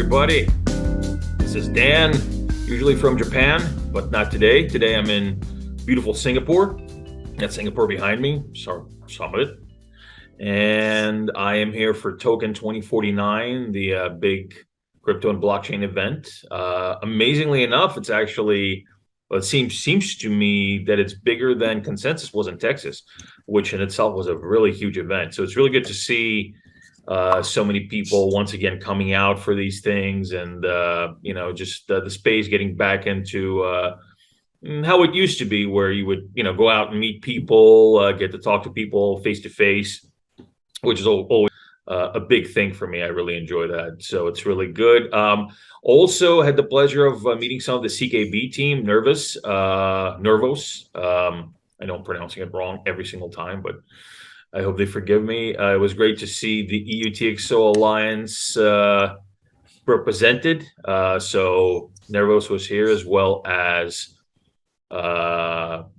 everybody. This is Dan, usually from Japan, but not today. Today I'm in beautiful Singapore. That's Singapore behind me, some of it. And I am here for Token 2049, the big crypto and blockchain event. Amazingly enough, it's actually, well, it seems to me that it's bigger than Consensus was in Texas, which in itself was a really huge event. So it's really good to see so many people once again coming out for these things, and just the space getting back into how it used to be, where you would go out and meet people, get to talk to people face to face, which is always a big thing for me. I really enjoy that, so it's really good. Also had the pleasure of meeting some of the CKB team, Nervos. I know I'm pronouncing it wrong every single time, but I hope they forgive me. It was great to see the UTXO Alliance represented. So Nervos was here, as well as Cardano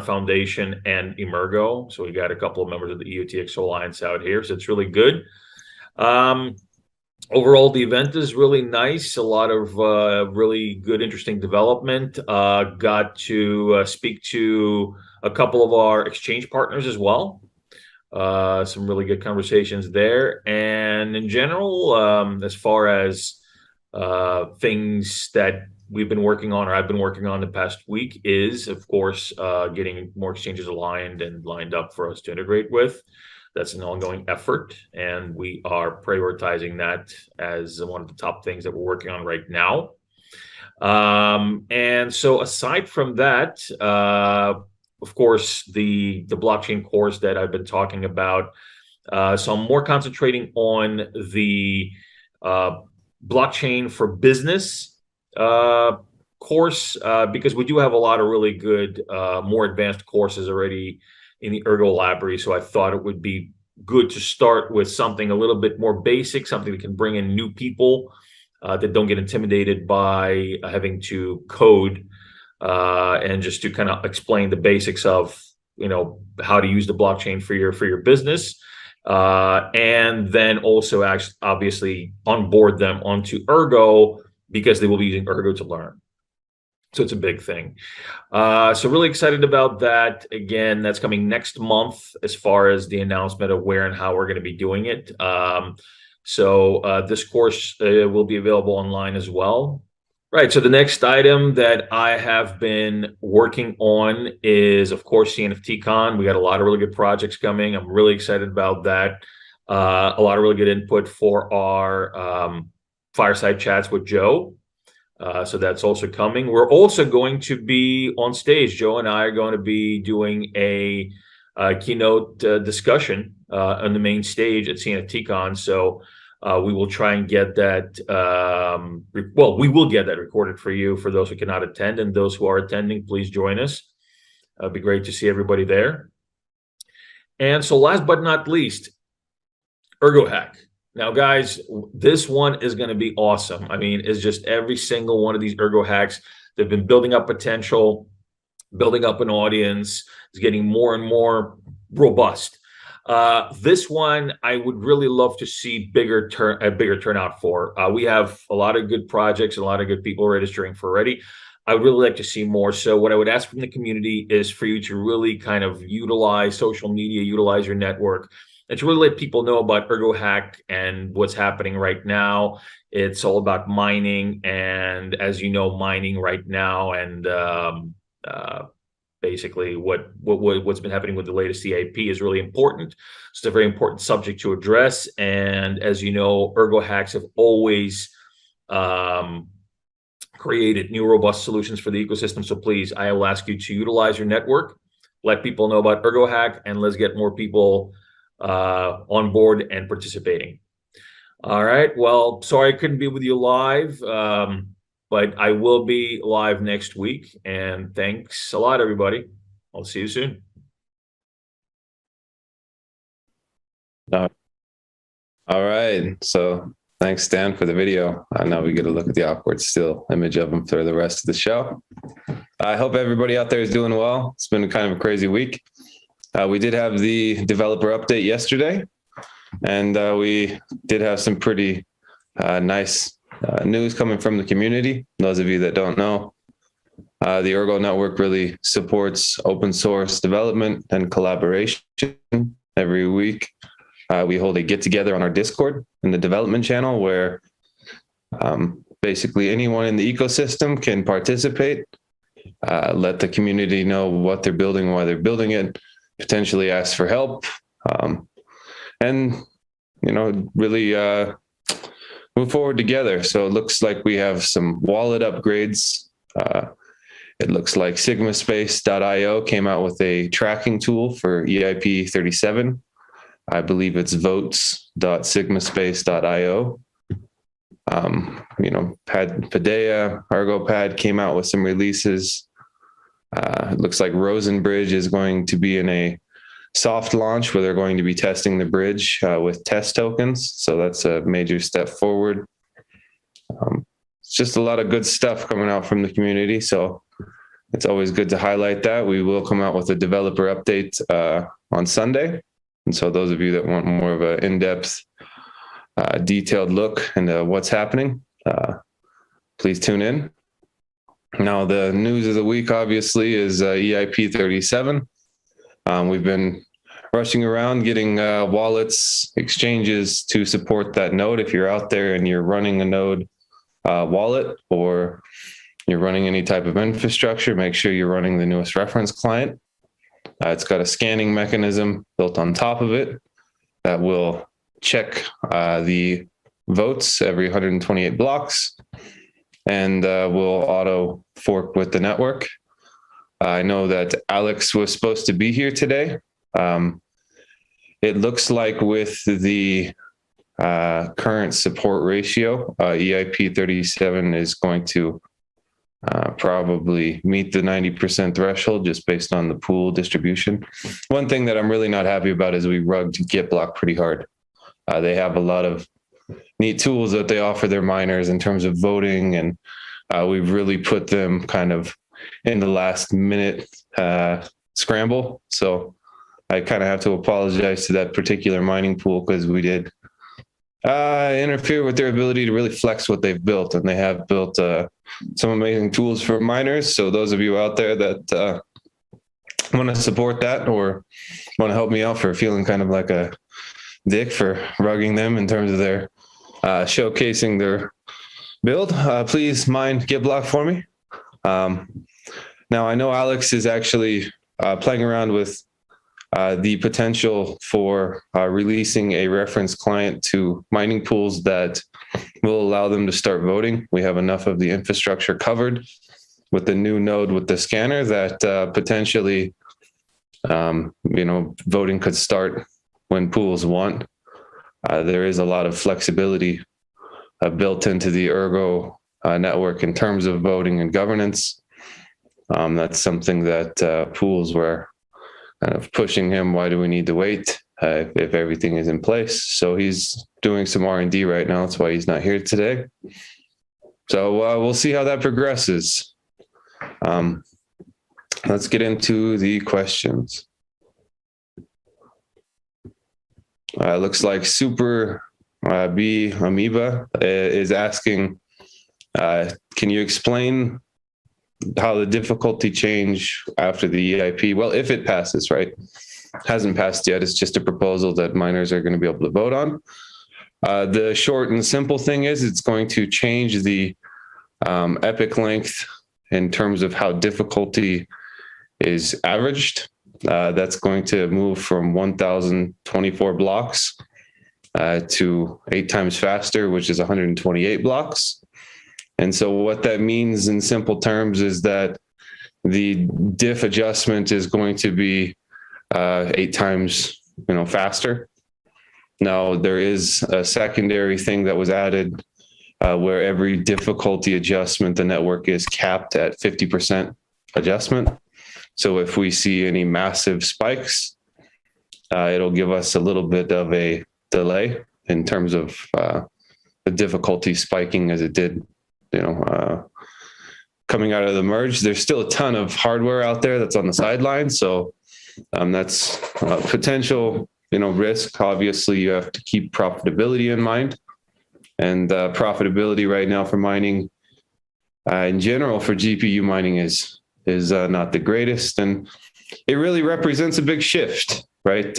Foundation and Ergo. So we got a couple of members of the UTXO Alliance out here. So it's really good. Overall, the event is really nice. A lot of really good, interesting development. Got to speak to a couple of our exchange partners as well. Some really good conversations there. And in general, as far as things that we've been working on, or I've been working on the past week, is, of course, getting more exchanges aligned and lined up for us to integrate with. That's an ongoing effort, and we are prioritizing that as one of the top things that we're working on right now. And so aside from that, of course, the blockchain course that I've been talking about. So I'm more concentrating on the blockchain for business course, because we do have a lot of really good, more advanced courses already in the Ergo library. So I thought it would be good to start with something a little bit more basic, something that can bring in new people that don't get intimidated by having to code, and just to kind of explain the basics of how to use the blockchain for your business, and then also actually obviously onboard them onto Ergo, because they will be using Ergo to learn. So it's a big thing. So really excited about that. Again, that's coming next month as far as the announcement of where and how we're going to be doing it. So this course will be available online as well. Right, so the next item that I have been working on is, of course, CNFTCon. We got a lot of really good projects coming. I'm really excited about that. A lot of really good input for our fireside chats with Joe. So that's also coming. We're also going to be on stage. Joe and I are going to be doing a keynote discussion on the main stage at CNFTCon. So we will try and get that, we will get that recorded for you, for those who cannot attend, and those who are attending, please join us. It'd be great to see everybody there. And so last but not least, ErgoHack. Now, guys, this one is going to be awesome. I mean, it's just every single one of these ErgoHacks, they've been building up potential, building up an audience, is getting more and more robust. This one, I would really love to see a bigger turnout for. We have a lot of good projects, a lot of good people registering for already. I would really like to see more. So what I would ask from the community is for you to really kind of utilize social media, utilize your network, and to really let people know about ErgoHack and what's happening right now. It's all about mining, and as you know, mining right now, and basically what's been happening with the latest EIP is really important. It's a very important subject to address. And as you know, ErgoHacks have always created new robust solutions for the ecosystem. So please, I will ask you to utilize your network, let people know about ErgoHack, and let's get more people on board and participating. All right. Well, sorry I couldn't be with you live. But I will be live next week. And thanks a lot, everybody. I'll see you soon. All right. So thanks, Dan, for the video. Now we get a look at the awkward still image of him for the rest of the show. I hope everybody out there is doing well. It's been kind of a crazy week. We did have the developer update yesterday, and we did have some pretty Nice news coming from the community. Those of you that don't know, the Ergo network really supports open source development and collaboration. Every week, we hold a get together on our Discord in the development channel where basically anyone in the ecosystem can participate, let the community know what they're building, why they're building it, potentially ask for help, and really move forward together. So it looks like we have some wallet upgrades. It looks like sigmaspace.io came out with a tracking tool for EIP 37. I believe it's votes.sigmaspace.io. Padea, ErgoPad came out with some releases. It looks like Rosenbridge is going to be in a soft launch where they're going to be testing the bridge with test tokens. So that's a major step forward. It's just a lot of good stuff coming out from the community. So it's always good to highlight that. We will come out with a developer update on Sunday. And so those of you that want more of an in-depth, detailed look into what's happening, please tune in. Now, the news of the week, obviously, is EIP 37. We've been rushing around getting wallets, exchanges to support that node. If you're out there and you're running a node wallet or you're running any type of infrastructure, make sure you're running the newest reference client. It's got a scanning mechanism built on top of it that will check the votes every 128 blocks and will auto fork with the network. I know that Alex was supposed to be here today. It looks like with the current support ratio, EIP 37 is going to probably meet the 90% threshold just based on the pool distribution. One thing that I'm really not happy about is we rugged GitBlock pretty hard. They have a lot of neat tools that they offer their miners in terms of voting, and we've really put them kind of in the last minute scramble. So I kind of have to apologize to that particular mining pool because we did interfere with their ability to really flex what they've built. And they have built some amazing tools for miners. So those of you out there that want to support that or want to help me out for feeling kind of like a dick for rugging them in terms of their showcasing their build, please mine GitBlock for me. Now, I know Alex is actually playing around with the potential for releasing a reference client to mining pools that will allow them to start voting. We have enough of the infrastructure covered with the new node with the scanner that potentially, voting could start when pools want. There is a lot of flexibility built into the Ergo network in terms of voting and governance. That's something that pools were kind of pushing him. Why do we need to wait if everything is in place? So he's doing some R&D right now. That's why he's not here today. So we'll see how that progresses. Let's get into the questions. Looks like Super B Amoeba is asking, can you explain how the difficulty change after the EIP? Well, if it passes, right? Hasn't passed yet. It's just a proposal that miners are going to be able to vote on. The short and simple thing is it's going to change the epoch length in terms of how difficulty is averaged. That's going to move from 1,024 blocks to 8 times faster, which is 128 blocks. And so what that means in simple terms is that the diff adjustment is going to be 8 times, faster. Now, there is a secondary thing that was added where every difficulty adjustment, the network is capped at 50% adjustment. So if we see any massive spikes, it'll give us a little bit of a delay in terms of the difficulty spiking as it did, coming out of the merge. There's still a ton of hardware out there that's on the sidelines. So that's a potential, risk. Obviously, you have to keep profitability in mind. and profitability right now for mining in general for GPU mining is not the greatest, and it really represents a big shift, right?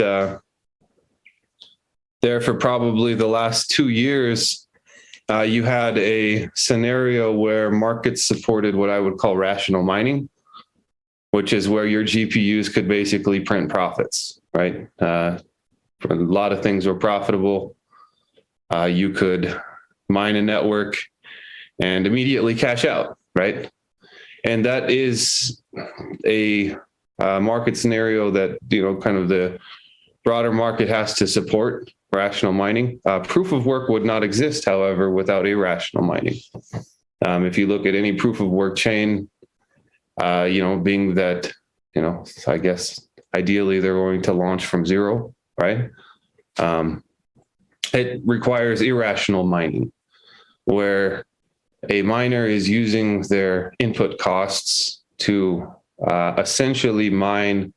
There for probably the last 2 years, you had a scenario where markets supported what I would call rational mining, which is where your GPUs could basically print profits, right? A lot of things were profitable. You could mine a network and immediately cash out, right? And that is a market scenario that, kind of the broader market has to support rational mining. Proof of work would not exist, however, without irrational mining. If you look at any proof of work chain, being that, I guess ideally they're going to launch from zero, right? It requires irrational mining, where a miner is using their input costs to essentially mine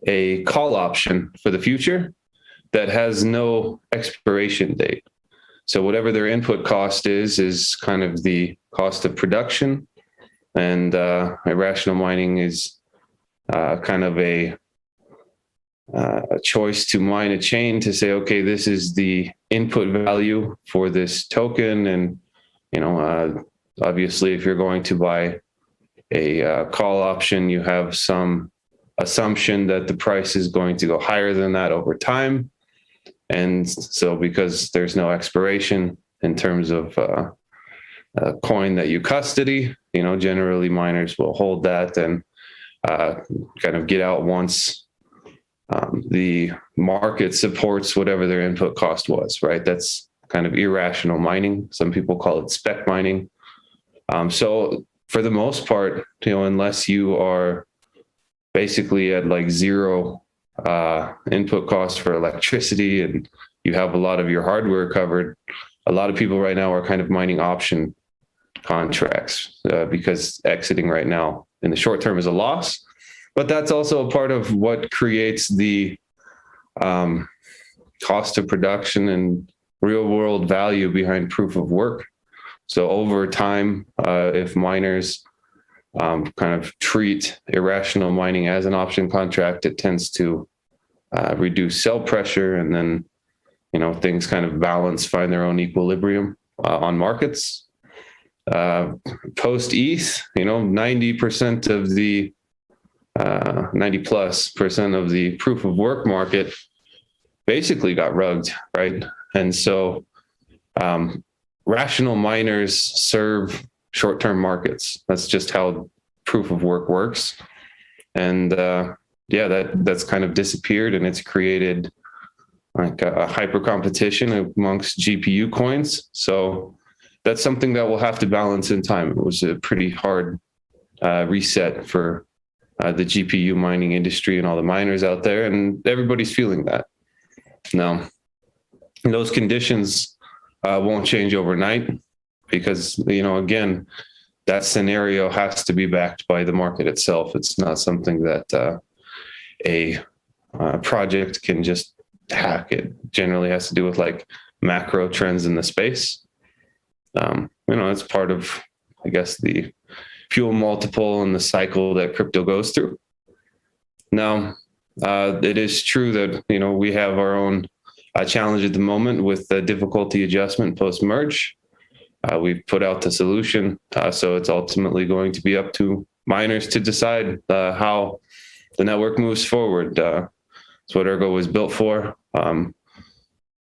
a call option for the future that has no expiration date. So whatever their input cost is kind of the cost of production, and irrational mining is kind of a choice to mine a chain to say, okay, this is the input value for this token, and obviously, if you're going to buy a call option, you have some assumption that the price is going to go higher than that over time. And so because there's no expiration in terms of a coin that you custody, generally miners will hold that and kind of get out once the market supports whatever their input cost was, right? That's kind of irrational mining. Some people call it spec mining. So for the most part, unless you are basically at like zero input cost for electricity and you have a lot of your hardware covered, a lot of people right now are kind of mining option contracts because exiting right now in the short term is a loss. But that's also a part of what creates the cost of production and real world value behind proof of work. So over time, if miners kind of treat irrational mining as an option contract, it tends to reduce sell pressure, and then things kind of balance, find their own equilibrium on markets. Post ETH, 90% of the 90+% of the proof of work market basically got rugged, right? And so rational miners serve short-term markets. That's just how proof of work works. And that's kind of disappeared, and it's created like a hyper competition amongst GPU coins. So that's something that we'll have to balance in time. It was a pretty hard reset for the GPU mining industry and all the miners out there, and everybody's feeling that. Now, those conditions won't change overnight because, again, that scenario has to be backed by the market itself. It's not something that a project can just hack. It generally has to do with like macro trends in the space. It's part of, I guess, the fuel multiple and the cycle that crypto goes through. Now, it is true that, we have our own challenge at the moment with the difficulty adjustment post-merge. We've put out the solution, so it's ultimately going to be up to miners to decide how the network moves forward. It's what Ergo was built for.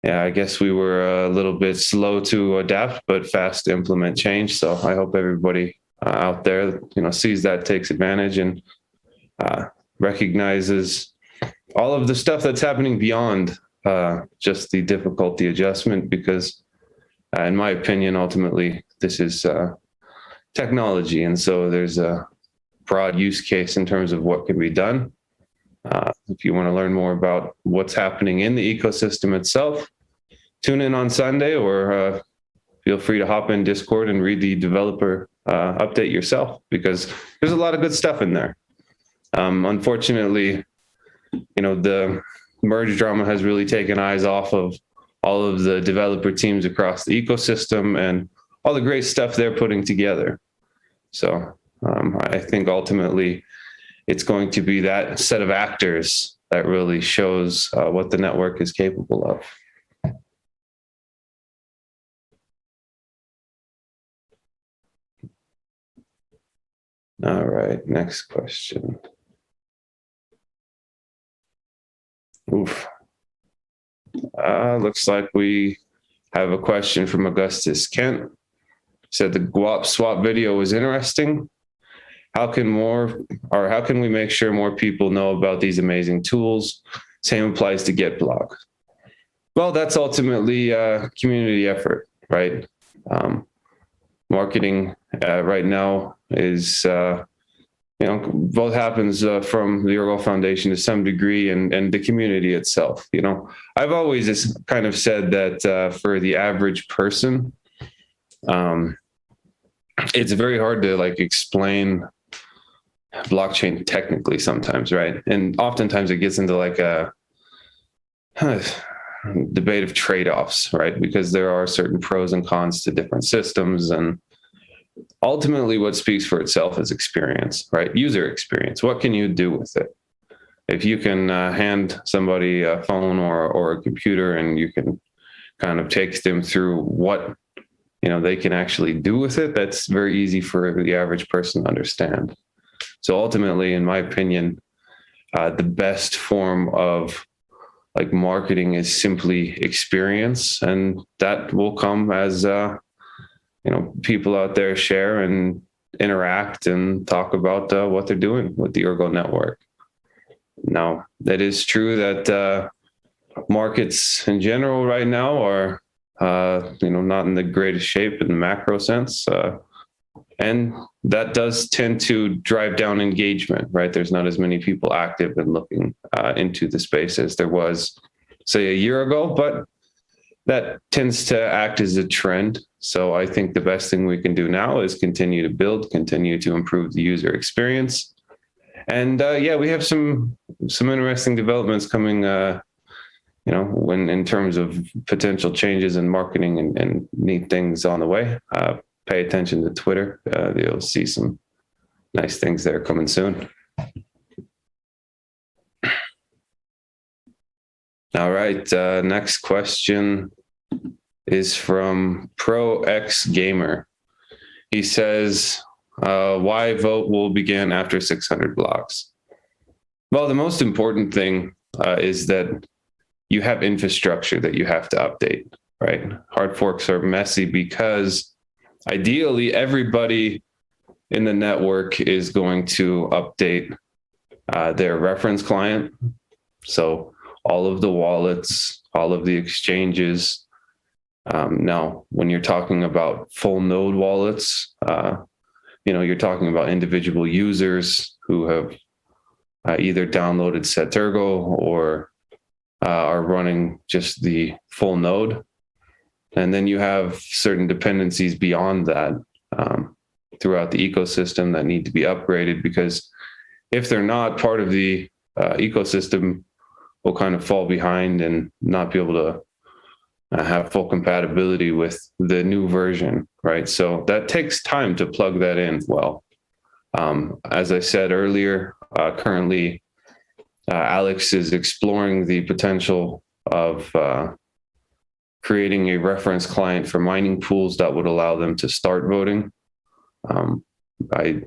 I guess we were a little bit slow to adapt, but fast to implement change. So I hope everybody out there, sees that, takes advantage, and recognizes all of the stuff that's happening beyond just the difficulty adjustment, because in my opinion, ultimately, this is technology. And so there's a broad use case in terms of what can be done. If you want to learn more about what's happening in the ecosystem itself, tune in on Sunday, or feel free to hop in Discord and read the developer update yourself, because there's a lot of good stuff in there. Unfortunately, the merge drama has really taken eyes off of all of the developer teams across the ecosystem and all the great stuff they're putting together. So I think ultimately it's going to be that set of actors that really shows what the network is capable of. All right, next question. Oof. Looks like we have a question from Augustus Kent. Said the guap swap video was interesting. How can we make sure more people know about these amazing tools? Same applies to GetBlock. Well, that's ultimately a community effort, right? Marketing right now is, both happens from the Ergo Foundation to some degree and the community itself. I've always just kind of said that for the average person, it's very hard to explain blockchain technically sometimes, right? And oftentimes it gets into a debate of trade-offs, right? Because there are certain pros and cons to different systems, and ultimately what speaks for itself is experience, right? User experience. What can you do with it? If you can hand somebody a phone or a computer and you can kind of take them through what they can actually do with it, that's very easy for the average person to understand. So ultimately, in my opinion, the best form of marketing is simply experience, and that will come as people out there share and interact and talk about what they're doing with the Ergo network. Now, that is true that markets in general right now are not in the greatest shape in the macro sense. And that does tend to drive down engagement, right? There's not as many people active and looking into the space as there was, say, a year ago, but that tends to act as a trend. So I think the best thing we can do now is continue to build, continue to improve the user experience. And we have some interesting developments coming, when in terms of potential changes in marketing and neat things on the way. Pay attention to Twitter. You'll see some nice things there coming soon. All right, next question is from Pro X Gamer. He says, why vote will begin after 600 blocks? Well, the most important thing is that you have infrastructure that you have to update, right? Hard forks are messy because ideally everybody in the network is going to update their reference client. So all of the wallets, all of the exchanges. Now, when you're talking about full node wallets, you're talking about individual users who have either downloaded Ergo or are running just the full node. And then you have certain dependencies beyond that throughout the ecosystem that need to be upgraded, because if they're not, part of the ecosystem will kind of fall behind and not be able to have full compatibility with the new version, right? So that takes time to plug that in well. As I said earlier, currently, Alex is exploring the potential of creating a reference client for mining pools that would allow them to start voting. I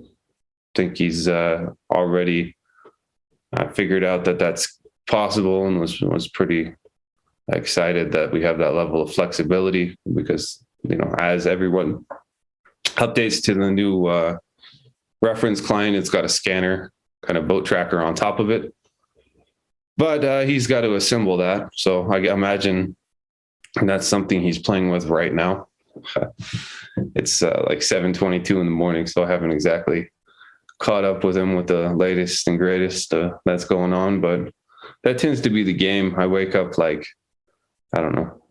think he's already figured out that that's possible and was pretty excited that we have that level of flexibility, because as everyone updates to the new reference client, it's got a scanner kind of boat tracker on top of it, but he's got to assemble that. So I imagine that's something he's playing with right now. It's like 7:22 in the morning, so I haven't exactly caught up with him with the latest and greatest that's going on, but that tends to be the game. I wake up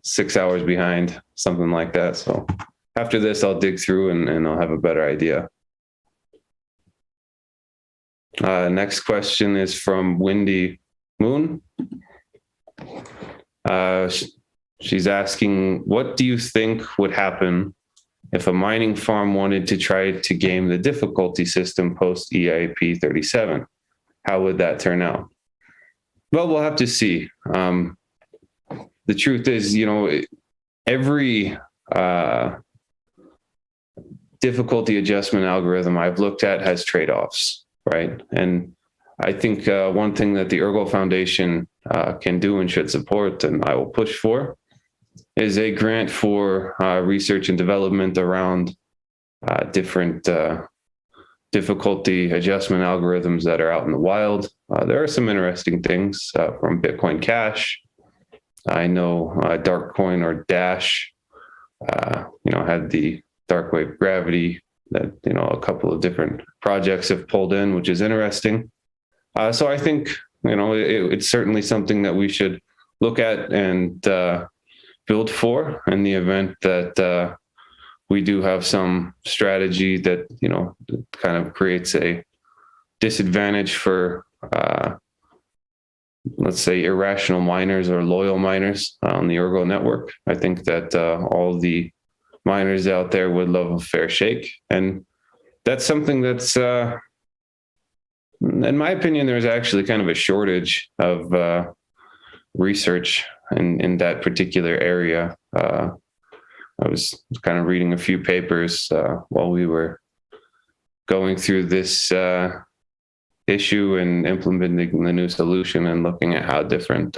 6 hours behind, something like that. So after this, I'll dig through and I'll have a better idea. Next question is from Windy Moon. She's asking, what do you think would happen if a mining farm wanted to try to game the difficulty system post EIP 37? How would that turn out? Well, we'll have to see. The truth is, every difficulty adjustment algorithm I've looked at has trade-offs, right? And I think one thing that the Ergo Foundation can do and should support, and I will push for, is a grant for research and development around different difficulty adjustment algorithms that are out in the wild. There are some interesting things from Bitcoin Cash. I know Darkcoin or Dash, had the dark wave gravity that, a couple of different projects have pulled in, which is interesting. So I think, it's certainly something that we should look at and build for in the event that we do have some strategy that, kind of creates a disadvantage for, let's say, irrational miners or loyal miners on the Ergo network. I think that all the miners out there would love a fair shake. And that's something that's, in my opinion, there's actually kind of a shortage of research in that particular area. I was kind of reading a few papers while we were going through this issue and implementing the new solution and looking at how different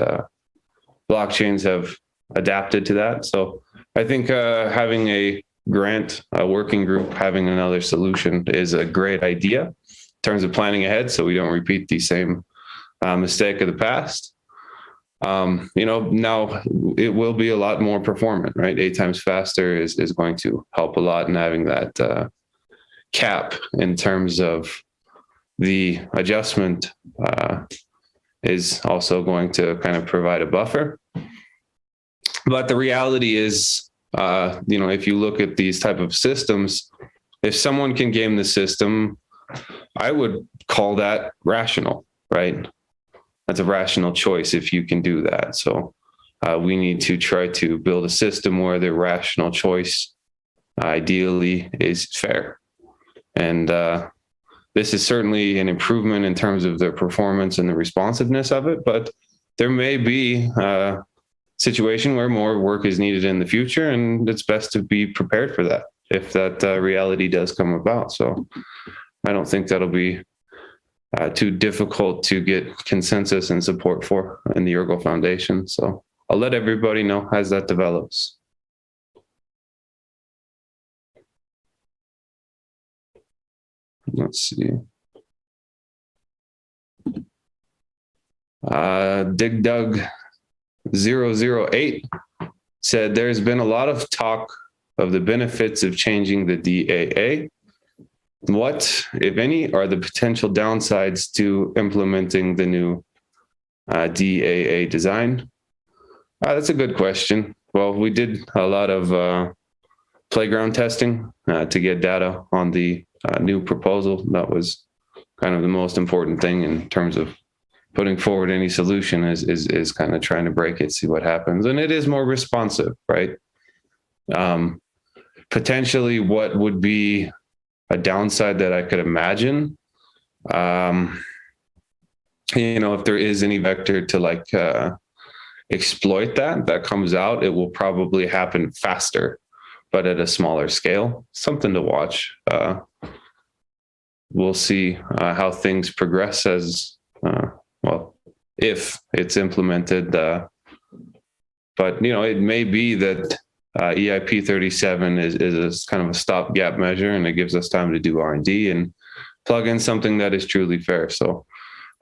blockchains have adapted to that. So I think having a grant, a working group, having another solution is a great idea in terms of planning ahead so we don't repeat the same mistake of the past. Now it will be a lot more performant, right? 8 times faster is going to help a lot in having that cap in terms of the adjustment is also going to kind of provide a buffer. But the reality is, if you look at these type of systems, if someone can game the system, I would call that rational, right? That's a rational choice if you can do that. So we need to try to build a system where the rational choice ideally is fair. And this is certainly an improvement in terms of the performance and the responsiveness of it, but there may be a situation where more work is needed in the future, and it's best to be prepared for that if that reality does come about. So I don't think that'll be too difficult to get consensus and support for in the Ergo Foundation. So I'll let everybody know as that develops. Let's see. Dig Dug 008 said there's been a lot of talk of the benefits of changing the DAA. What, if any, are the potential downsides to implementing the new DAA design? That's a good question. Well, we did a lot of playground testing to get data on the new proposal. That was kind of the most important thing in terms of putting forward any solution is kind of trying to break it, see what happens. And it is more responsive, right? Potentially what would be a downside that I could imagine, if there is any vector to exploit that comes out, it will probably happen faster, but at a smaller scale. Something to watch. We'll see how things progress as, if it's implemented. But, it may be that EIP 37 is kind of a stopgap measure, and it gives us time to do R&D and plug in something that is truly fair. So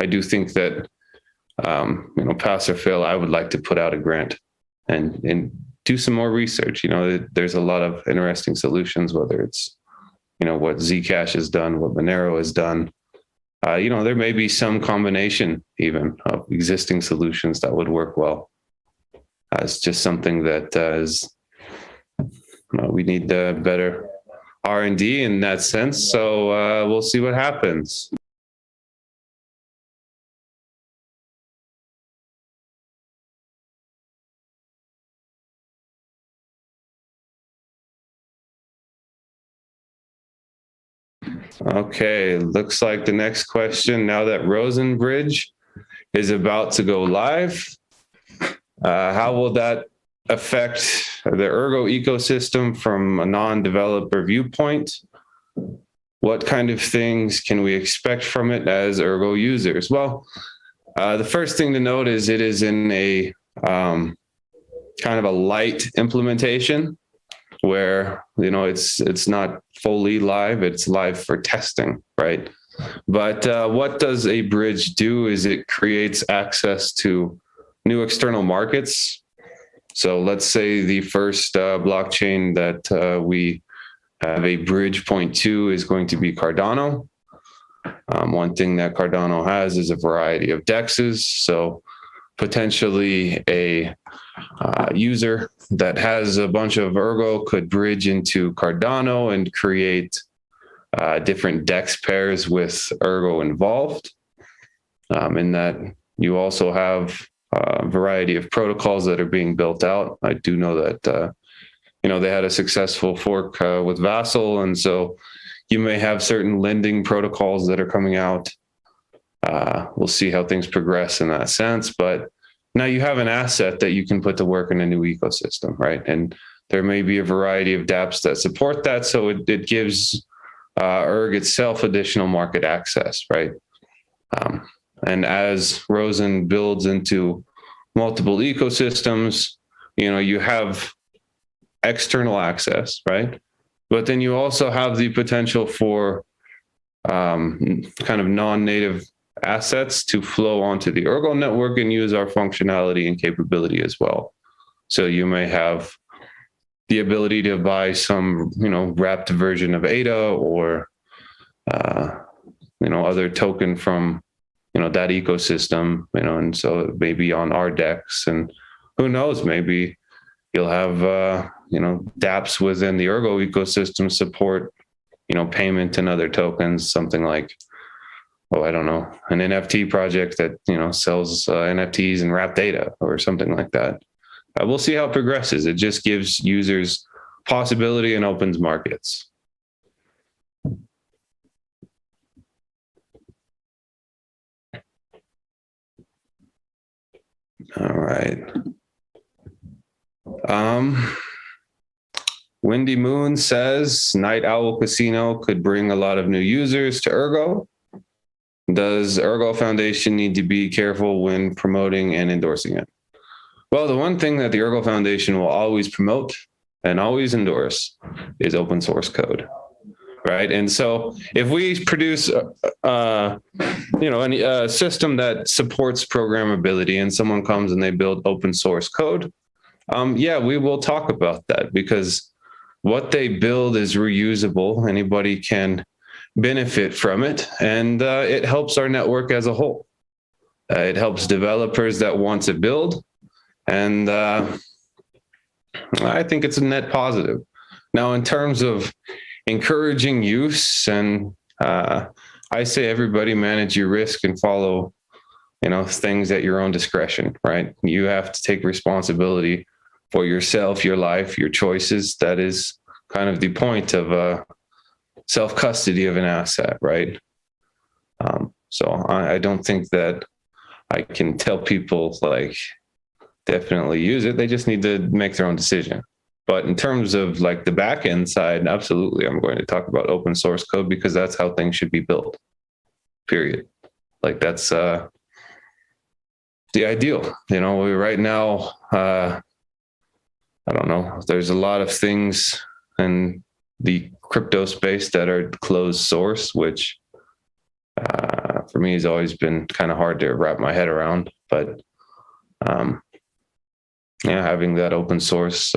I do think that, pass or fail, I would like to put out a grant and do some more research. There's a lot of interesting solutions, whether it's, what Zcash has done, what Monero has done. There may be some combination even of existing solutions that would work well. It's just something that is, we need better R&D in that sense. So we'll see what happens. Okay, looks like the next question, now that Rosenbridge is about to go live, how will that affect the Ergo ecosystem from a non-developer viewpoint? What kind of things can we expect from it as Ergo users? Well, the first thing to note is it is in a kind of a light implementation where, you know, it's not fully live, it's live for testing, right? But what does a bridge do is it creates access to new external markets. So let's say the first blockchain that we have a bridge point to is going to be Cardano. One thing that Cardano has is a variety of DEXs. So potentially a user that has a bunch of Ergo could bridge into Cardano and create different DEX pairs with Ergo involved. In that you also have a variety of protocols that are being built out. I do know that you know, they had a successful fork with Vassal, and so you may have certain lending protocols that are coming out. We'll see how things progress in that sense, but now you have an asset that you can put to work in a new ecosystem, right? And there may be a variety of dApps that support that, so it gives Erg itself additional market access, right? And as Rosen builds into multiple ecosystems, you know, you have external access, right? But then you also have the potential for kind of non-native assets to flow onto the Ergo network and use our functionality and capability as well. So you may have the ability to buy some, you know, wrapped version of ADA or, you know, other token from, you know, that ecosystem, you know, and so maybe on our DEX, and who knows, maybe you'll have, you know, dApps within the Ergo ecosystem support, you know, payment and other tokens, something like, oh, I don't know, an NFT project that, you know, sells NFTs and wrapped data or something like that. We'll see how it progresses. It just gives users possibility and opens markets. All right. Windy Moon says Night Owl Casino could bring a lot of new users to Ergo. Does Ergo Foundation need to be careful when promoting and endorsing it? Well, the one thing that the Ergo Foundation will always promote and always endorse is open source code, right? And so if we produce, you know, a system that supports programmability and someone comes and they build open source code, yeah, we will talk about that because what they build is reusable. Anybody can benefit from it, and it helps our network as a whole. It helps developers that want to build, and I think it's a net positive. Now, in terms of encouraging use, and I say everybody manage your risk and follow, you know, things at your own discretion, right? You have to take responsibility for yourself, your life, your choices. That is kind of the point of self-custody of an asset, right? So I don't think that I can tell people like definitely use it. They just need to make their own decision. But in terms of like the back end side, absolutely, I'm going to talk about open source code because that's how things should be built. Period. Like that's the ideal. You know, we right now, I don't know, there's a lot of things in the crypto space that are closed source, which for me has always been kind of hard to wrap my head around. But yeah, having that open source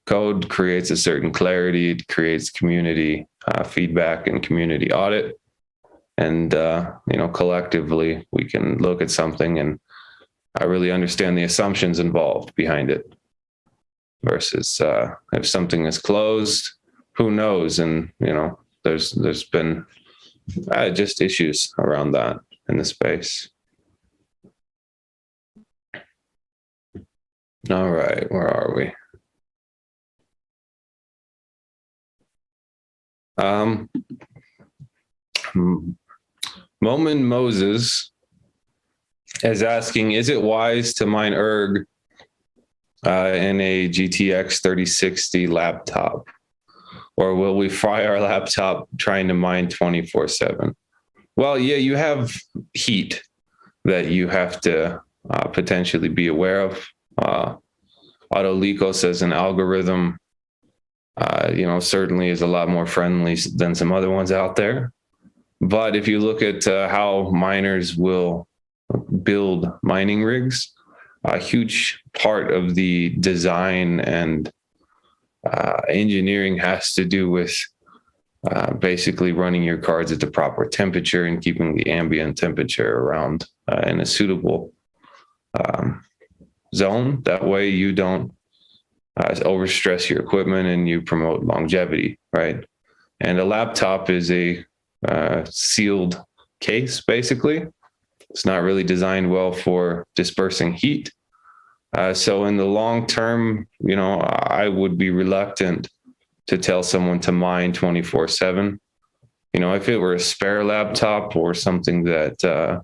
code creates a certain clarity. It creates community feedback and community audit. And, you know, collectively, we can look at something and I really understand the assumptions involved behind it versus if something is closed, who knows? And, you know, there's been just issues around that in the space. All right, where are we? Momin Moses is asking, is it wise to mine ERG in a GTX 3060 laptop? Or will we fry our laptop trying to mine 24/7? Well, yeah, you have heat that you have to potentially be aware of. Autolicos as an algorithm, certainly is a lot more friendly than some other ones out there. But if you look at how miners will build mining rigs, a huge part of the design and engineering has to do with basically running your cards at the proper temperature and keeping the ambient temperature around in a suitable zone. That way you don't overstress your equipment and you promote longevity, right? And a laptop is a sealed case, basically. It's not really designed well for dispersing heat. So in the long term, I would be reluctant to tell someone to mine 24/7. If it were a spare laptop or something that,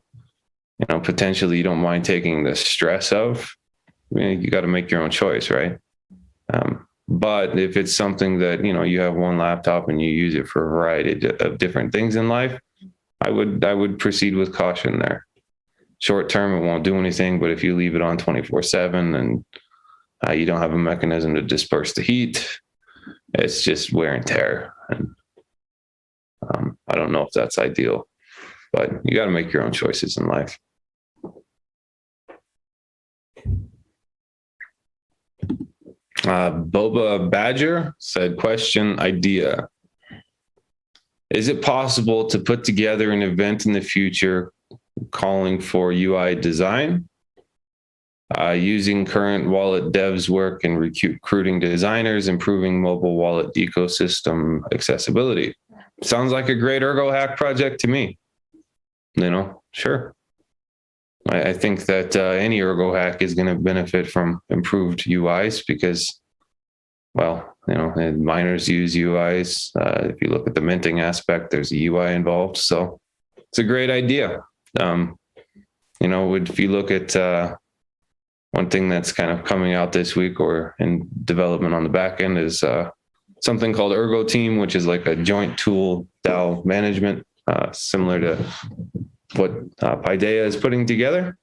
potentially you don't mind taking the stress of, you got to make your own choice, right? But if it's something that, you have one laptop and you use it for a variety of different things in life, I would proceed with caution there. Short term, it won't do anything, but if you leave it on 24/7 and you don't have a mechanism to disperse the heat, it's just wear and tear. And I don't know if that's ideal, but you got to make your own choices in life. Boba Badger said, question, idea. Is it possible to put together an event in the future calling for UI design, using current wallet devs work and recruiting designers, improving mobile wallet ecosystem accessibility? Sounds like a great ErgoHack project to me. Sure. I think that any ErgoHack is going to benefit from improved UIs because, miners use UIs. If you look at the minting aspect, there's a UI involved. So it's a great idea. If you look at one thing that's kind of coming out this week or in development on the back end is something called Ergo Team, which is like a joint tool DAO management, similar to what Paideia is putting together.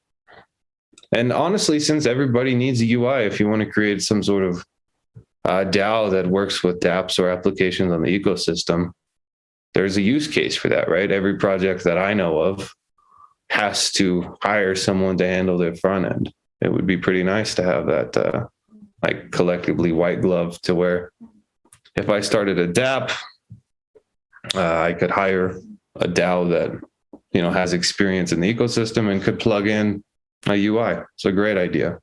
And honestly, since everybody needs a UI, if you want to create some sort of DAO that works with dApps or applications on the ecosystem, there's a use case for that, right? Every project that I know of has to hire someone to handle their front end. It would be pretty nice to have that collectively white glove to where if I started a dApp, I could hire a DAO that has experience in the ecosystem and could plug in a UI. It's a great idea.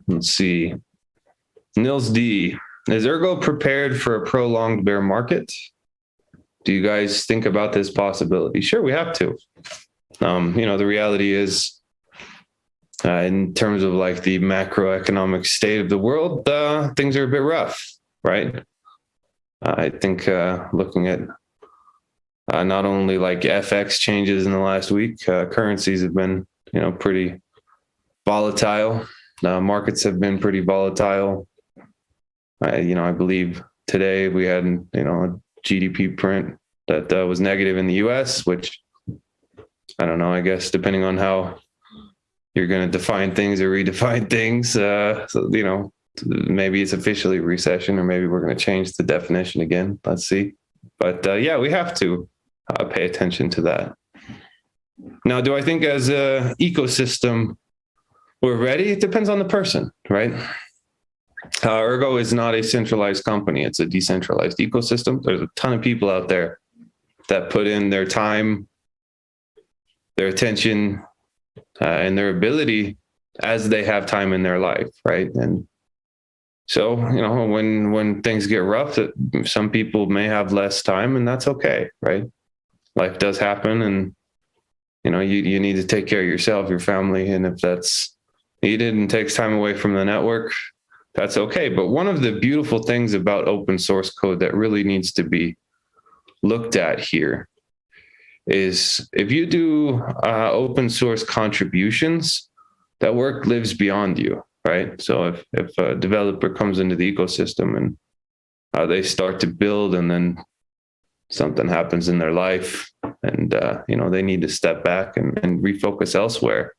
Let's see. Nils D. Is Ergo prepared for a prolonged bear market? Do you guys think about this possibility? Sure, we have to. The reality is, in terms of like the macroeconomic state of the world, things are a bit rough, right? I think looking at not only like FX changes in the last week, currencies have been, pretty volatile. Markets have been pretty volatile. I believe today we had, a GDP print that was negative in the US, which I don't know, I guess, depending on how you're going to define things or redefine things, maybe it's officially a recession or maybe we're going to change the definition again. Let's see. But we have to pay attention to that. Now, do I think as an ecosystem we're ready? It depends on the person, right? Ergo is not a centralized company. It's a decentralized ecosystem. There's a ton of people out there that put in their time, their attention, and their ability as they have time in their life, right? And so, when things get rough, some people may have less time, and that's okay, right? Life does happen, and you need to take care of yourself, your family, and if that's needed and takes time away from the network, that's okay. But one of the beautiful things about open source code that really needs to be looked at here is if you do open source contributions, that work lives beyond you, right? So if a developer comes into the ecosystem and they start to build, and then something happens in their life, and they need to step back and refocus elsewhere,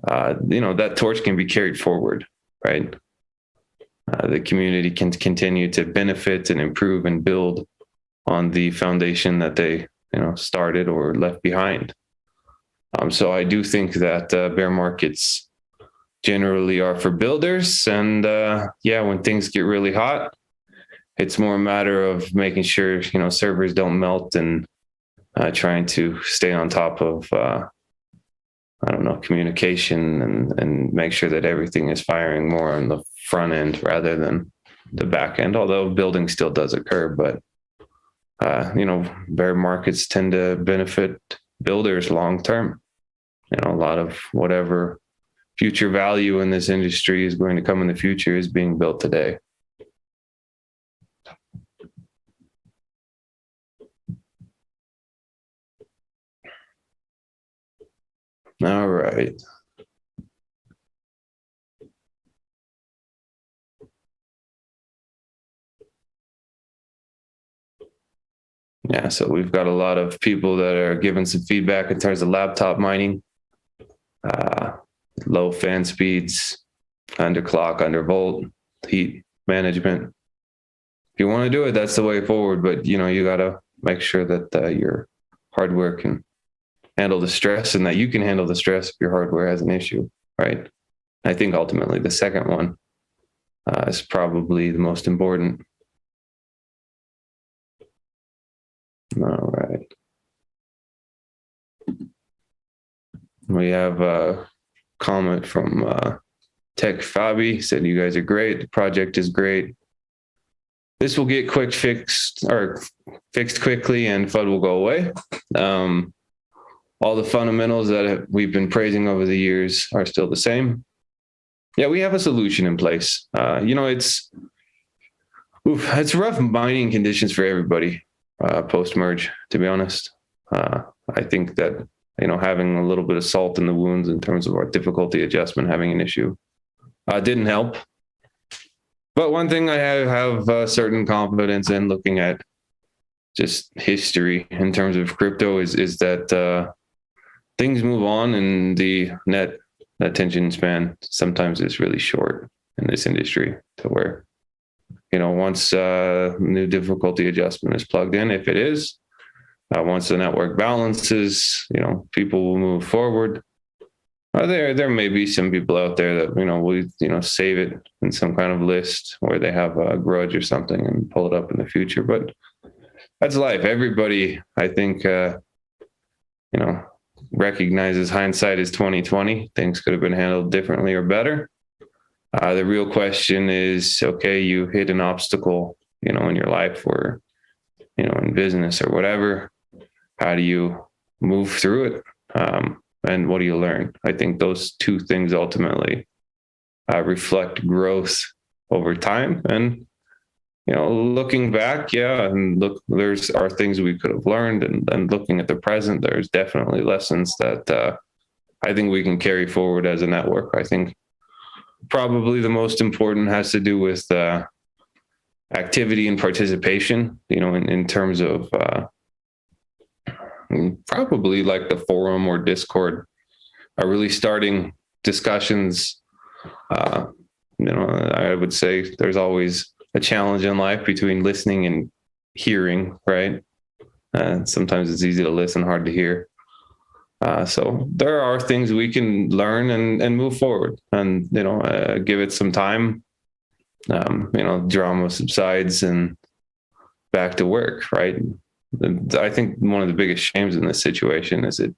that torch can be carried forward, right? The community can continue to benefit and improve and build on the foundation that they started or left behind. So I do think that bear markets generally are for builders, and when things get really hot, it's more a matter of making sure servers don't melt, and trying to stay on top of communication and make sure that everything is firing more on the front end rather than the back end. Although building still does occur, but bear markets tend to benefit builders long term. A lot of whatever future value in this industry is going to come in the future is being built today. All right. Yeah, so we've got a lot of people that are giving some feedback in terms of laptop mining, low fan speeds, underclock, undervolt, heat management. If you want to do it, that's the way forward. But you got to make sure that your hardware can handle the stress, and that you can handle the stress if your hardware has an issue, right? I think ultimately the second one is probably the most important. All right. We have a comment from Tech Fabi, said you guys are great. The project is great. This will get fixed quickly, and FUD will go away. All the fundamentals that we've been praising over the years are still the same. Yeah, we have a solution in place. It's rough mining conditions for everybody post-merge, to be honest. I think that, having a little bit of salt in the wounds in terms of our difficulty adjustment having an issue didn't help. But one thing I have a certain confidence in, looking at just history in terms of crypto, is that things move on, and the net attention span sometimes is really short in this industry, to where, once new difficulty adjustment is plugged in, if it is, once the network balances, people will move forward. There may be some people out there that, will save it in some kind of list where they have a grudge or something and pull it up in the future. But that's life. Everybody, I think, recognizes hindsight is 2020. Things could have been handled differently or better. The real question is, okay, you hit an obstacle, in your life, or, in business or whatever. How do you move through it? And what do you learn? I think those two things ultimately reflect growth over time. And, looking back, are things we could have learned, and looking at the present, there's definitely lessons that I think we can carry forward as a network. I think probably the most important has to do with activity and participation, in terms of probably like the forum or Discord are really starting discussions. I would say there's always a challenge in life between listening and hearing, right? Sometimes it's easy to listen, hard to hear. So there are things we can learn and move forward, and, give it some time. Drama subsides and back to work, right? I think one of the biggest shames in this situation is that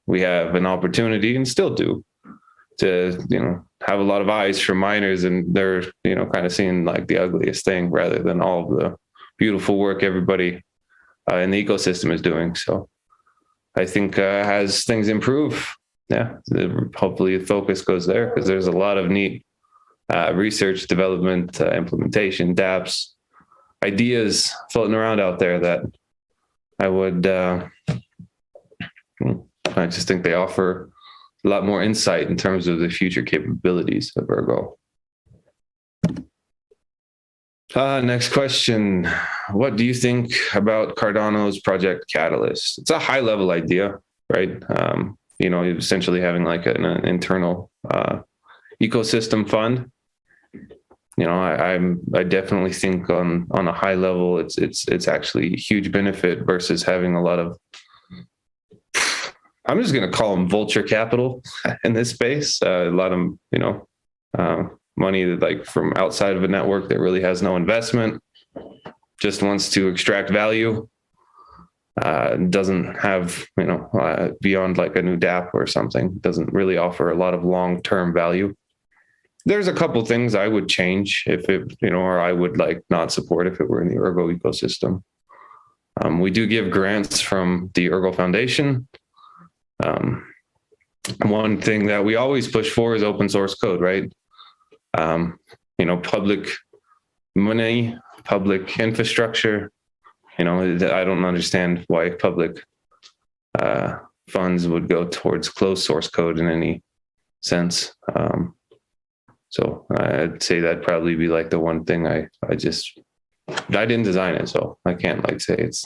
we have an opportunity, and still do, to, have a lot of eyes from miners, and they're, kind of seeing like the ugliest thing rather than all of the beautiful work everybody in the ecosystem is doing. So I think as things improve, yeah, hopefully the focus goes there, because there's a lot of neat research, development, implementation, dApps, ideas floating around out there that I would, I just think they offer a lot more insight in terms of the future capabilities of Ergo. Next question. What do you think about Cardano's project Catalyst? It's a high level idea, right? You know, essentially having like an internal ecosystem fund. You know, I definitely think on a high level, it's actually a huge benefit versus having a lot of, I'm just going to call them vulture capital in this space. A lot of, you know, money that like from outside of a network that really has no investment, just wants to extract value, doesn't have, you know, beyond like a new dApp or something, doesn't really offer a lot of long-term value. There's a couple things I would change if it, you know, or I would like not support if it were in the Ergo ecosystem. We do give grants from the Ergo Foundation. One thing that we always push for is open source code, right? You know, public money, public infrastructure. You know, I don't understand why public funds would go towards closed source code in any sense. So I'd say that'd probably be like the one thing I didn't design it, so I can't like say it's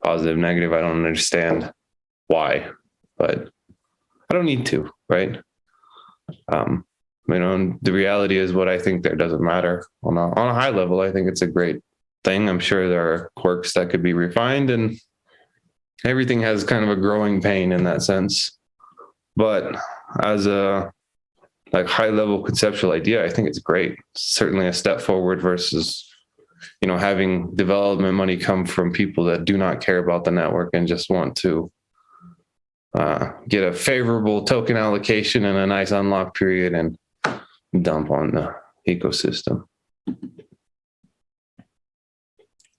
positive, negative. I don't understand why, but I don't need to, right? You know, the reality is what I think there doesn't matter. On a high level, I think it's a great thing. I'm sure there are quirks that could be refined, and everything has kind of a growing pain in that sense. But as a like high level conceptual idea, I think it's great. It's certainly a step forward versus, you know, having development money come from people that do not care about the network and just want to get a favorable token allocation and a nice unlock period and dump on the ecosystem.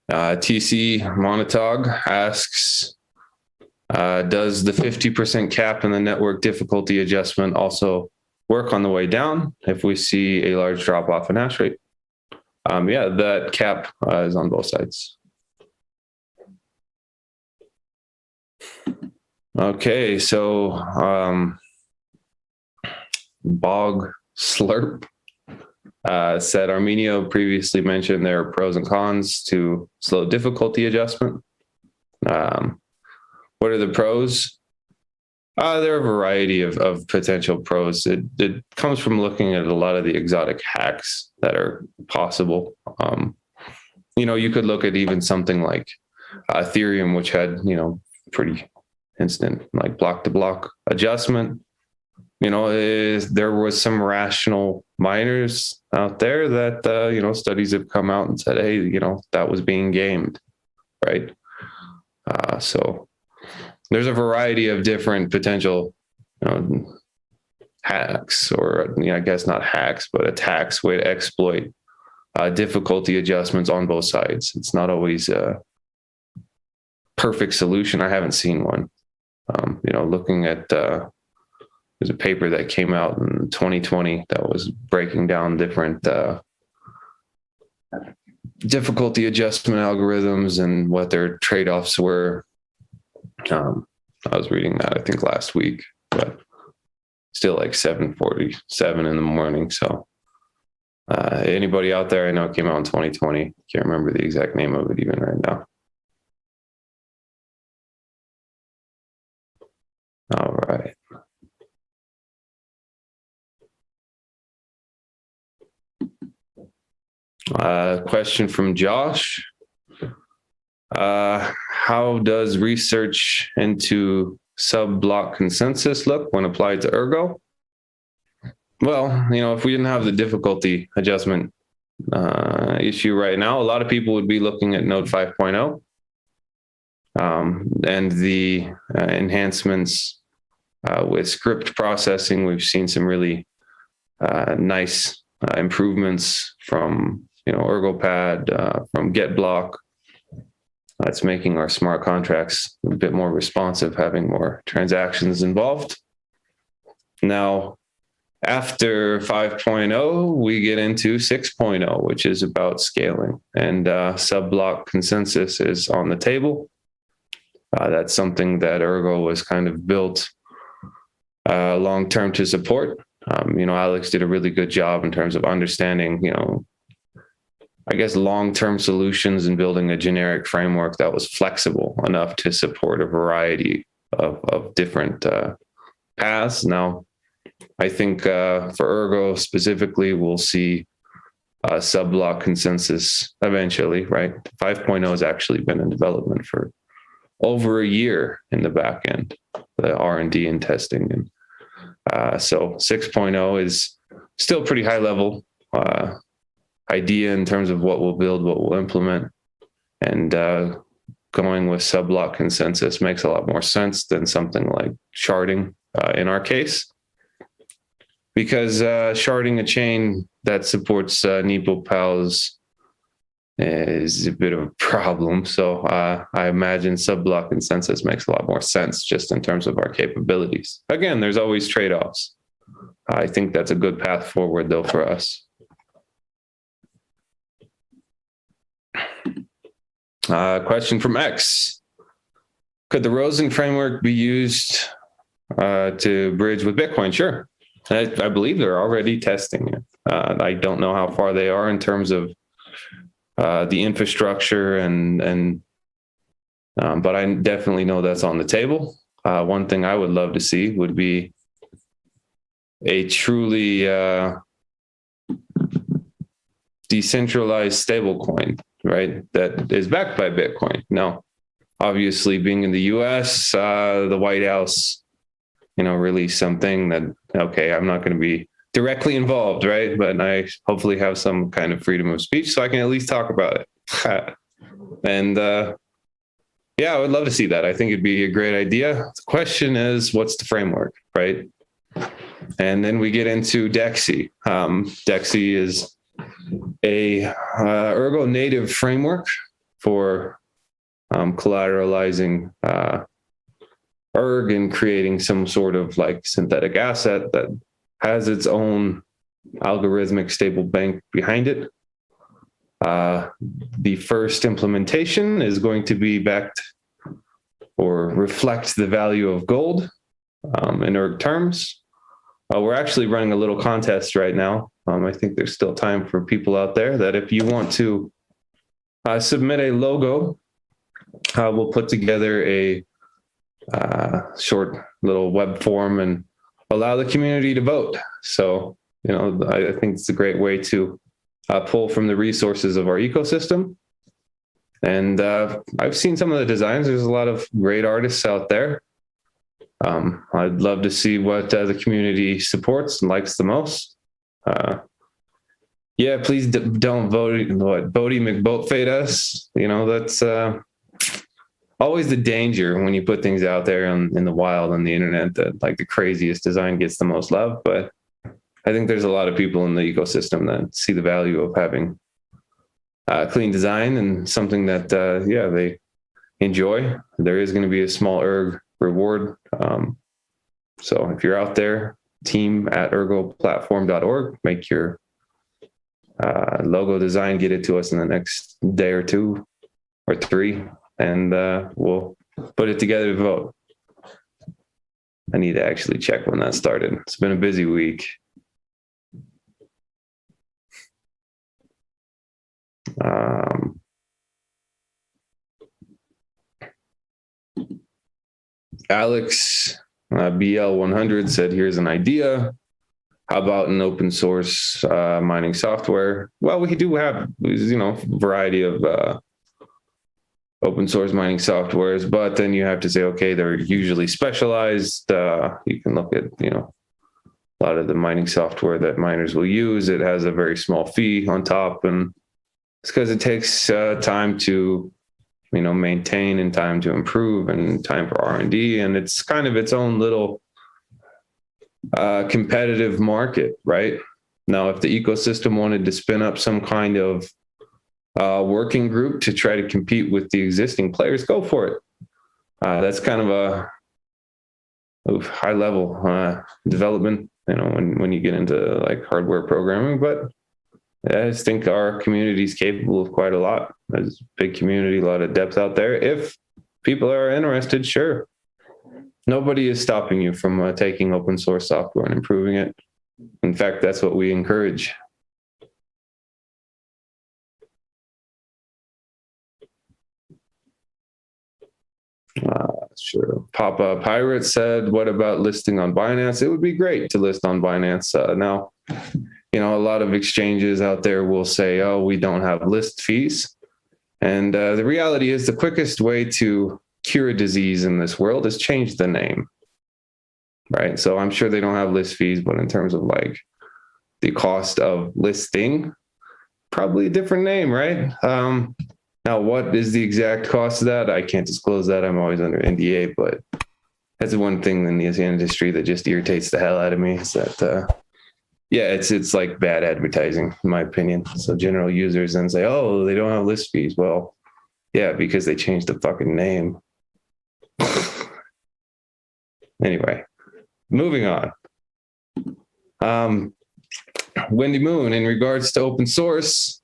TC Monotog asks, does the 50% cap in the network difficulty adjustment also work on the way down if we see a large drop off in hash rate? Yeah, that cap is on both sides. Okay, so Bog Slurp said Armeanio previously mentioned there are pros and cons to slow difficulty adjustment. What are the pros? There are a variety of potential pros. It comes from looking at a lot of the exotic hacks that are possible. You know, you could look at even something like Ethereum, which had, you know, pretty instant like block to block adjustment. You know, there was some rational miners out there that, you know, studies have come out and said, hey, you know, that was being gamed, right? So there's a variety of different potential, you know, hacks, or, you know, I guess not hacks, but attacks, way to exploit difficulty adjustments on both sides. It's not always a perfect solution. I haven't seen one. You know, looking at, there's a paper that came out in 2020 that was breaking down different difficulty adjustment algorithms and what their trade-offs were. I was reading that, I think, last week, but still like 7:47 in the morning. So anybody out there, I know it came out in 2020. Can't remember the exact name of it even right now. All right. Question from Josh. How does research into sub-block consensus look when applied to Ergo? Well, you know, if we didn't have the difficulty adjustment issue right now, a lot of people would be looking at Node 5.0 and the enhancements with script processing. We've seen some really nice improvements from, you know, ErgoPad, from GetBlock. It's making our smart contracts a bit more responsive, having more transactions involved. Now, after 5.0, we get into 6.0, which is about scaling, and sub-block consensus is on the table. That's something that Ergo was kind of built long-term to support. Alex did a really good job in terms of understanding, I guess, long-term solutions and building a generic framework that was flexible enough to support a variety of different paths. Now, I think for Ergo specifically, we'll see sub-block consensus eventually, right? 5.0 has actually been in development for over a year in the back end, the R&D and testing. And so 6.0 is still pretty high level idea in terms of what we'll build, what we'll implement. And going with sub-block consensus makes a lot more sense than something like sharding in our case. Because sharding a chain that supports NepoPals is a bit of a problem. So I imagine sub-block consensus makes a lot more sense just in terms of our capabilities. Again, there's always trade-offs. I think that's a good path forward, though, for us. Question from X. Could the Rosen framework be used to bridge with Bitcoin? Sure. I believe they're already testing it. I don't know how far they are in terms of the infrastructure but I definitely know that's on the table. One thing I would love to see would be a truly decentralized stablecoin, right? That is backed by Bitcoin. Now, obviously, being in the US, the White House, released something that, okay, I'm not going to be directly involved, right? But I hopefully have some kind of freedom of speech so I can at least talk about it. And I would love to see that. I think it'd be a great idea. The question is, what's the framework, right? And then we get into DEXI. DEXI is a Ergo native framework for collateralizing Erg and creating some sort of like synthetic asset that has its own algorithmic stable bank behind it. The first implementation is going to be backed or reflect the value of gold in Erg terms. We're actually running a little contest right now. I think there's still time for people out there that if you want to submit a logo, we'll put together a short little web form and allow the community to vote. So, I think it's a great way to pull from the resources of our ecosystem. And I've seen some of the designs. There's a lot of great artists out there. I'd love to see what the community supports and likes the most. Please don't vote. Bodie McBoatfade us. That's always the danger when you put things out there in the wild on the internet that like the craziest design gets the most love. But I think there's a lot of people in the ecosystem that see the value of having clean design and something that, they enjoy. There is going to be a small Erg reward. So if you're out there, team at ergoplatform.org, make your logo design, get it to us in the next day or 2 or 3. And we'll put it together to vote. I need to actually check when that started. It's been a busy week. Alex BL100 said, here's an idea. How about an open source mining software? Well, we do have, a variety of open source mining softwares, but then you have to say, okay, they're usually specialized. You can look at, a lot of the mining software that miners will use. It has a very small fee on top, and it's because it takes time to, maintain and time to improve and time for R&D. And it's kind of its own little competitive market, right? Now, if the ecosystem wanted to spin up some kind of working group to try to compete with the existing players, go for it. That's kind of of high level development, you know, when you get into like hardware programming. But I just think our community is capable of quite a lot. There's a big community, a lot of depth out there. If people are interested, sure. Nobody is stopping you from taking open source software and improving it. In fact, that's what we encourage. Sure. Papa Pirate said, what about listing on Binance? It would be great to list on Binance. Now, you know, a lot of exchanges out there will say, oh, we don't have list fees. And the reality is the quickest way to cure a disease in this world is change the name, right? So I'm sure they don't have list fees, but in terms of like the cost of listing, probably a different name, right? Now, what is the exact cost of that? I can't disclose that. I'm always under NDA, but that's one thing in the industry that just irritates the hell out of me is that, yeah, it's like bad advertising, in my opinion. So general users then say, oh, they don't have list fees. Well, yeah, because they changed the fucking name. Anyway, moving on. Wendy Moon, in regards to open source,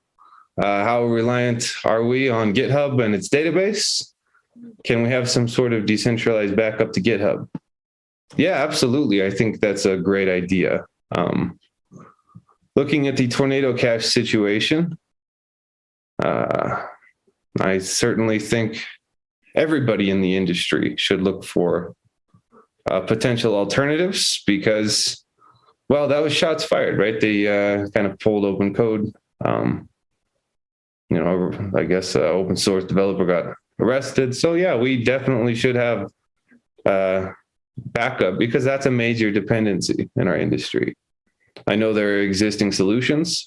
how reliant are we on GitHub and its database? Can we have some sort of decentralized backup to GitHub? Yeah, absolutely. I think that's a great idea. Looking at the Tornado Cash situation, I certainly think everybody in the industry should look for potential alternatives because, well, that was shots fired, right? They kind of pulled open code. You know, I guess open source developer got arrested. So yeah, we definitely should have backup because that's a major dependency in our industry. I know there are existing solutions,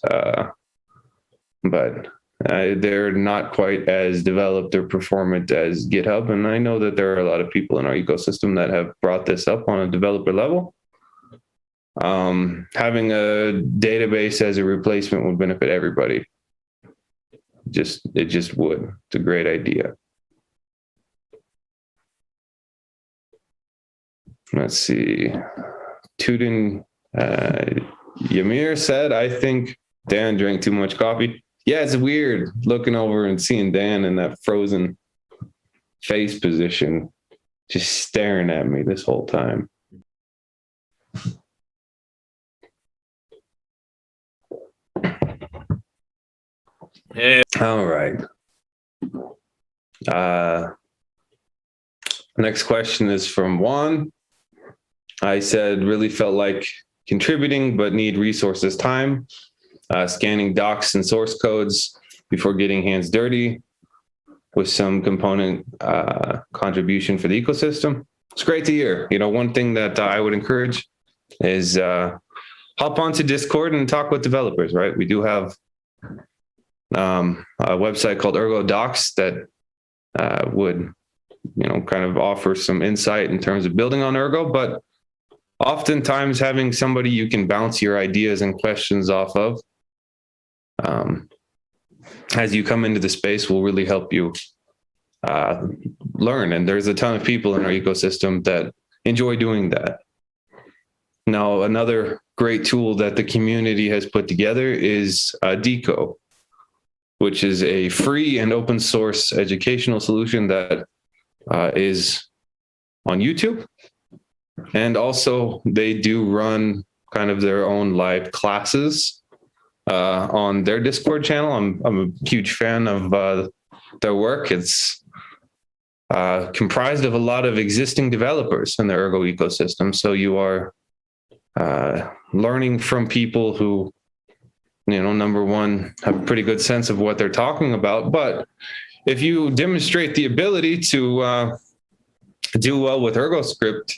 but they're not quite as developed or performant as GitHub. And I know that there are a lot of people in our ecosystem that have brought this up on a developer level. Having a database as a replacement would benefit everybody. It just would. It's a great idea. Let's see. Tudin Ymir said, I think Dan drank too much coffee. Yeah, it's weird looking over and seeing Dan in that frozen face position, just staring at me this whole time. Yeah. All right. Next question is from Juan. I said, really felt like contributing, but need resources time, scanning docs and source codes before getting hands dirty with some component contribution for the ecosystem. It's great to hear. You know, one thing that I would encourage is hop onto Discord and talk with developers, right? We do have a website called Ergo Docs that would, you know, kind of offer some insight in terms of building on Ergo, but oftentimes having somebody you can bounce your ideas and questions off of as you come into the space will really help you learn. And there's a ton of people in our ecosystem that enjoy doing that. Now, another great tool that the community has put together is Deco, which is a free and open source educational solution that is on YouTube. And also they do run kind of their own live classes on their Discord channel. I'm a huge fan of their work. It's comprised of a lot of existing developers in the Ergo ecosystem. So you are learning from people who, you know, number one, have a pretty good sense of what they're talking about. But if you demonstrate the ability to do well with ErgoScript,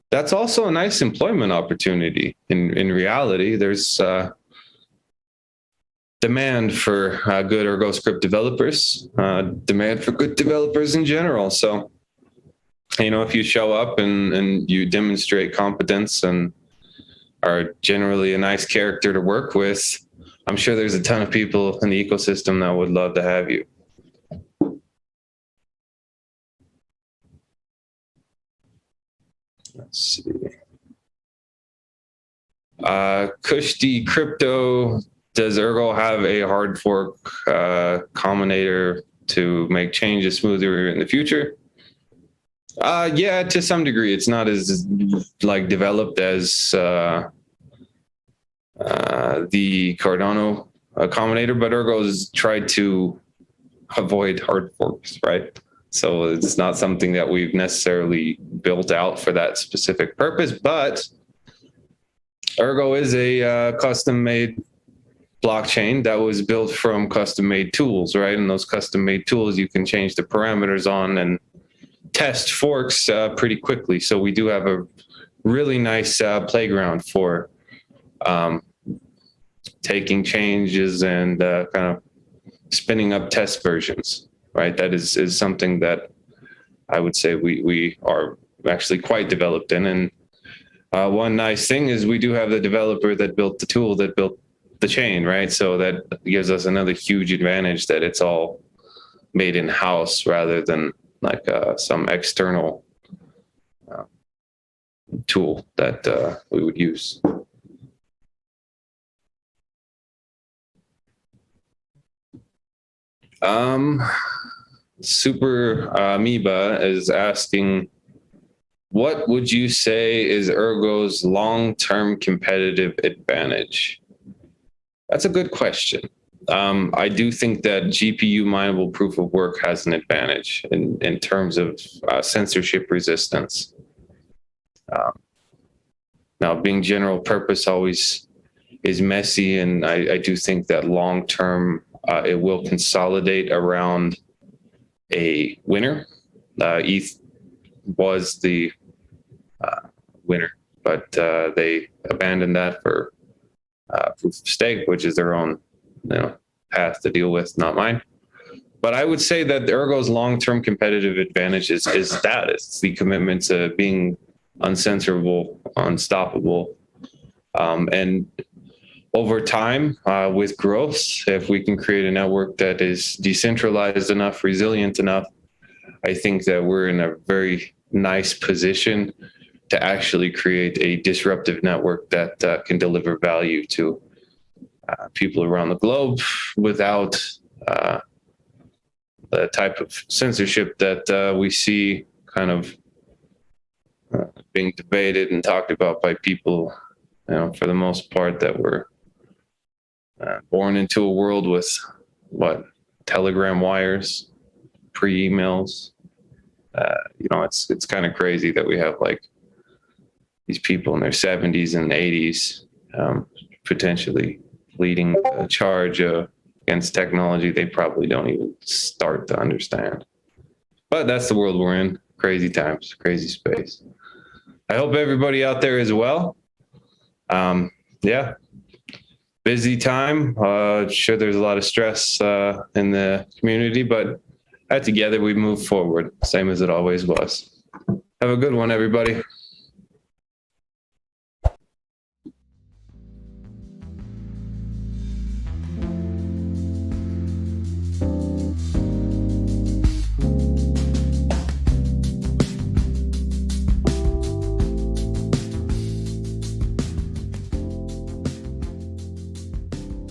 that's also a nice employment opportunity. In reality, there's demand for good ErgoScript developers, demand for good developers in general. So, you know, if you show up and you demonstrate competence and are generally a nice character to work with, I'm sure there's a ton of people in the ecosystem that would love to have you. Let's see. Kushti Crypto, does Ergo have a hard fork combinator to make changes smoother in the future? Yeah, to some degree. It's not as like developed as the Cardano combinator, but Ergo's tried to avoid hard forks, right? So it's not something that we've necessarily built out for that specific purpose, but Ergo is a custom-made blockchain that was built from custom-made tools, right? And those custom-made tools you can change the parameters on and test forks pretty quickly. So we do have a really nice playground for taking changes and kind of spinning up test versions, right? That is something that I would say we are actually quite developed in. And one nice thing is we do have the developer that built the tool that built the chain, right? So that gives us another huge advantage that it's all made in-house rather than like some external tool that we would use. Super Amoeba is asking, what would you say is Ergo's long-term competitive advantage? That's a good question. I do think that GPU mineable proof of work has an advantage in terms of censorship resistance. Now, being general purpose always is messy, and I do think that long-term it will consolidate around a winner. ETH was the winner, but they abandoned that for proof of stake, which is their own path to deal with, not mine. But I would say that Ergo's long-term competitive advantage is that it's the commitment to being uncensorable, unstoppable, and over time, with growth, if we can create a network that is decentralized enough, resilient enough, I think that we're in a very nice position to actually create a disruptive network that can deliver value to people around the globe without the type of censorship that we see kind of being debated and talked about by people, for the most part, that were born into a world with telegram wires, pre-emails. It's kind of crazy that we have like these people in their 70s and 80s potentially leading a charge against technology they probably don't even start to understand. But that's the world we're in. Crazy times, crazy space. I hope everybody out there is well. Yeah. Busy time. Sure, there's a lot of stress in the community, but together we move forward, same as it always was. Have a good one, everybody.